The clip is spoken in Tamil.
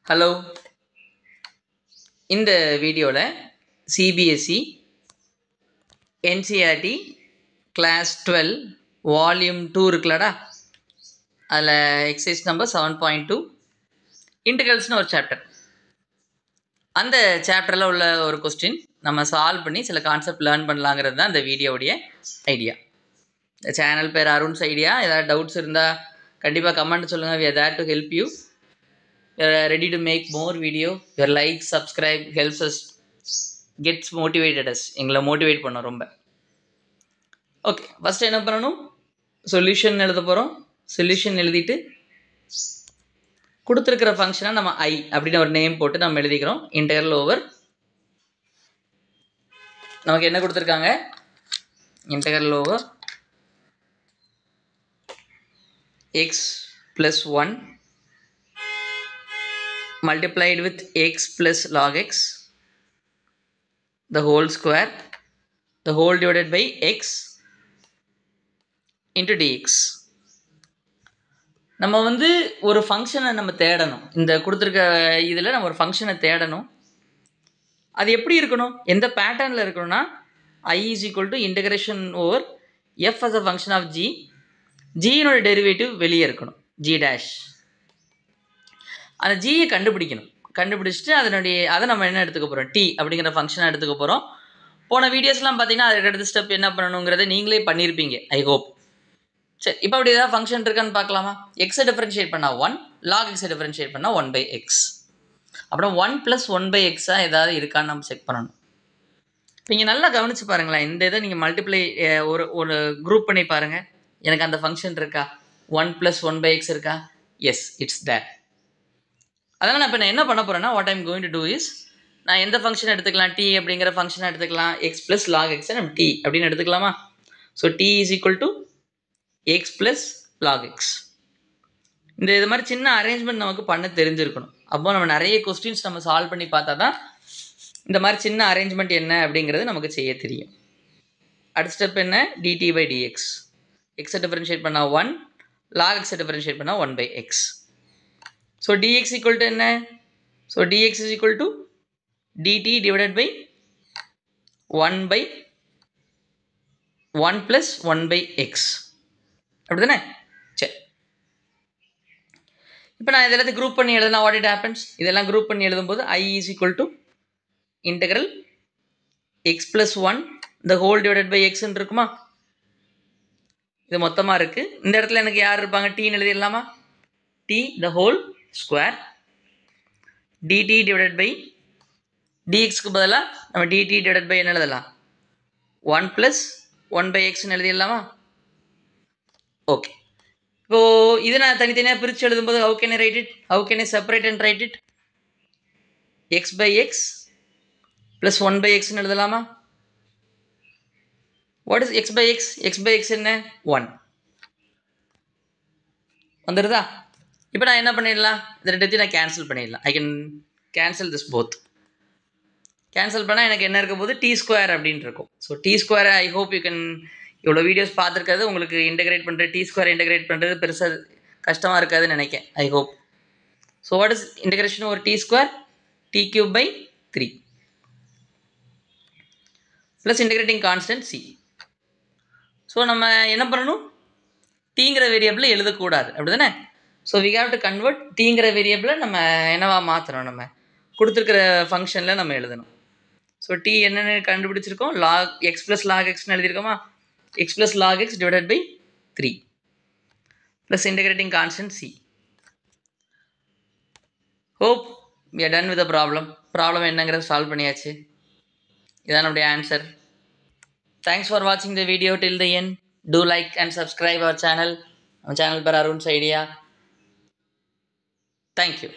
ஹலோ, இந்த வீடியோவில் சிபிஎஸ்இ என்சிஆர்டி கிளாஸ் 12 வால்யூம் 2 இருக்குல்லடா, அதில் எக்ஸசைஸ் நம்பர் 7.2 இன்டெகிரல்ஸ்னு ஒரு சாப்டர். அந்த சாப்டரில் உள்ள ஒரு கொஸ்டின் நம்ம சால்வ் பண்ணி சில கான்செப்ட் லேர்ன் பண்ணலாங்கிறது தான் இந்த வீடியோவுடைய ஐடியா. இந்த சேனல் பேர் அருண்ஸ் ஐடியா. ஏதாவது டவுட்ஸ் இருந்தால் கண்டிப்பாக கமெண்ட் சொல்லுங்கள். we are there to help you. We are ready to make more video. Your like, subscribe helps us, gets motivated us. எங்களை மோட்டிவேட் பண்ணோம் ரொம்ப. ஓகே, ஃபஸ்ட்டு என்ன பண்ணணும்? சொல்யூஷன் எழுத போகிறோம். சொல்யூஷன் எழுதிட்டு கொடுத்துருக்கிற ஃபங்க்ஷனை நம்ம ஐ அப்படின்னு ஒரு நேம் போட்டு நம்ம எழுதிக்கிறோம். இன்டெக்ரல் ஓவர் நமக்கு என்ன கொடுத்துருக்காங்க? Integral over x plus 1 multiplied with x plus log x the whole square the whole divided by x into dx. நம்ம வந்து ஒரு ஃபங்க்ஷனை நம்ம தேடணும். இந்த கொடுத்துருக்க இதில் நம்ம ஒரு ஃபங்க்ஷனை தேடணும். அது எப்படி இருக்கணும்? எந்த பேட்டர்னில் இருக்கணும்னா i is equal to integration over f as a function of g. ஜியினோட டெரிவேட்டிவ் வெளியே இருக்கணும், ஜி டேஷ். அந்த ஜியை கண்டுபிடிக்கணும். கண்டுபிடிச்சிட்டு அதை நம்ம என்ன எடுத்துக்க போகிறோம்? டி அப்படிங்கிற ஃபங்க்ஷனை எடுத்துக்க போகிறோம். போன வீடியோஸ்லாம் பார்த்தீங்கன்னா அதுக்கு அடுத்த ஸ்டெப் என்ன பண்ணணுங்கிறத நீங்களே பண்ணியிருப்பீங்க, ஐ ஹோப். சரி, இப்போ அப்படி ஏதாவது ஃபங்க்ஷன் இருக்கான்னு பார்க்கலாமா? எக்ஸை டிஃபரன்ஷியேட் பண்ணால் 1, லாக் எக்ஸை டிஃபரன்ஷியேட் பண்ணால் 1/x. அப்புறம் 1 + 1/x ஏதாவது இருக்கான்னு நம்ம செக் பண்ணணும். இப்போ நீங்கள் நல்லா கவனித்து பாருங்களேன். இந்த இதை நீங்கள் மல்டிப்ளை ஒரு குரூப் பண்ணி பாருங்கள். எனக்கு அந்த ஃபங்க்ஷன் இருக்கா? 1 + 1/x இருக்கா? Yes, it's there. அதனால் நான் இப்போ என்ன பண்ண போகிறேன்னா, what I'm going to do is, நான் எந்த ஃபங்க்ஷன் எடுத்துக்கலாம்? டி அப்படிங்கிற ஃபங்க்ஷனை எடுத்துக்கலாம். x + log x நம்ம டி அப்படின்னு எடுத்துக்கலாமா? So T is equal to x + log x. இது மாதிரி சின்ன அரேஞ்ச்மெண்ட் நமக்கு பண்ண தெரிஞ்சிருக்கணும். அப்போ நம்ம நிறைய கொஸ்டின்ஸ் நம்ம சால்வ் பண்ணி பார்த்தா தான் இந்த மாதிரி சின்ன அரேஞ்ச்மெண்ட் என்ன அப்படிங்கிறது நமக்கு செய்ய தெரியும். அடுத்த ஸ்டெப் என்ன? dt/dx. எக்ஸை டிஃபரன்ஷியேட் பண்ணால் 1, லாக் எக்ஸை டிஃபரன்ஷியேட் பண்ணால் 1/x. So dx equal to என்ன? So dx is equal to dt divided by 1 + 1/x. அப்படி தானே? சரி, இப்போ நான் இதெல்லாத்தையும் குரூப் பண்ணி எழுதுனா வாட் இட் ஹேப்பன்ஸ்? இதெல்லாம் குரூப் பண்ணி எழுதும்போது i is equal to integral x + 1 the whole divided by x இருக்குமா? இது மொத்தமாக இருக்குது. இந்த இடத்துல எனக்கு யார் இருப்பாங்க? டீன்னு எழுதிடலாமா? T the whole square dt divided by dxக்கு பதிலாக நம்ம dt divided by என்ன எழுதலாம்? 1 + 1/x எழுதிடலாமா? ஓகே, இப்போது இது நான் தனித்தனியாக பிரித்து எழுதும்போது how can I write it? How can I separate and write it? x/x + 1/x எழுதலாமா? What is x/x? x/x என்ன? 1 வந்துடுதா? இப்போ நான் என்ன பண்ணிடலாம்? இந்த ரெண்டுத்தையும் நான் கேன்சல் பண்ணிடலாம். I can cancel this both. Cancel பண்ணால் எனக்கு என்ன இருக்க போது? t² அப்படின்னு இருக்கும். So t², I hope you can, இவ்வளோ வீடியோஸ் பார்த்துருக்காது, உங்களுக்கு இன்டெகிரேட் பண்ணுறது, t² இன்டெகிரேட் பண்ணுறது பெருசாக கஷ்டமாக இருக்காதுன்னு நினைக்கிறேன், I hope. So what is integration over t² t³ plus integrating constant c. So நம்ம என்ன பண்ணணும்? டீங்கிற வேரியபிளை எழுதக்கூடாது, அப்படி தானே? So we have to convert டீங்கிற வேரியபிளை நம்ம என்னவா மாற்றணும்? நம்ம கொடுத்துருக்கிற ஃபங்க்ஷனில் நம்ம எழுதணும். ஸோ டி என்னென்னு கண்டுபிடிச்சிருக்கோம்? லாக் x + log xன்னு எழுதியிருக்கோமா? x + log x divided by 3 plus integrating constant c. Hope we are done with the problem என்னங்கிறத சால்வ் பண்ணியாச்சு. இதான் நம்முடைய answer. Thanks for watching the video till the end. Do like and subscribe our channel. Our channel per Arun's idea. Thank you.